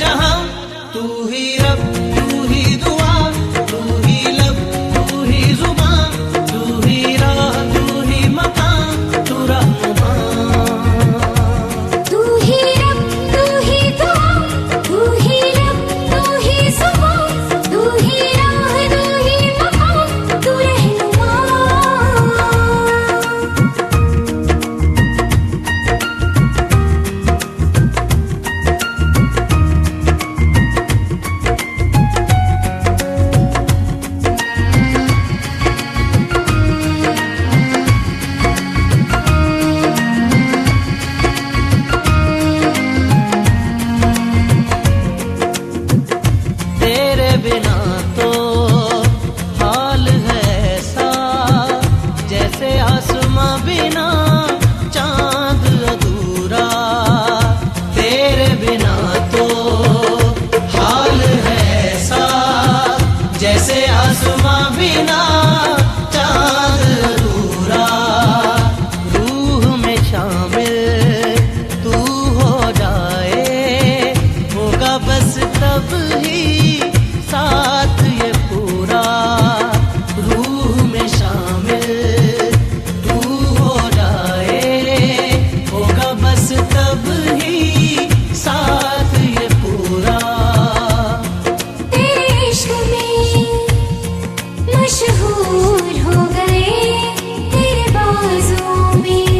जहां। तू ही रब, तू ही दुआ, तू ही लब, तू ही जुबान, तू ही राह, तू ही मकान, तू रहनुमा। तू ही रब, तू ही दुआ, तू ही लब, तू ही जुबान, तू ही राह, तू ही मकान, तू रहनुमा। तेरे बिना तो हाल है ऐसा, जैसे आसमां बिना चांद अधूरा। तेरे बिना तो हाल है ऐसा, जैसे आसमां बिना चांद अधूरा। रूह में शामिल तू हो जाए, होगा बस तब ही साथ ये पूरा। रूह में शामिल तू हो जाए, होगा बस तब ही साथ ये पूरा। तेरे इश्क में मशहूर हो गए, तेरे बाजों में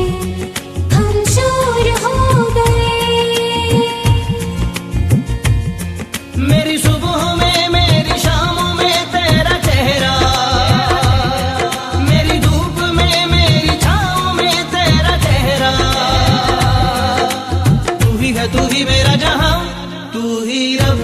हम चोर हो गए। मेरी सुबह में, मेरी शामों में तेरा चेहरा, मेरी धूप में, मेरी छाँव में तेरा चेहरा। तू ही है, तू ही मेरा जहां, तू ही रब,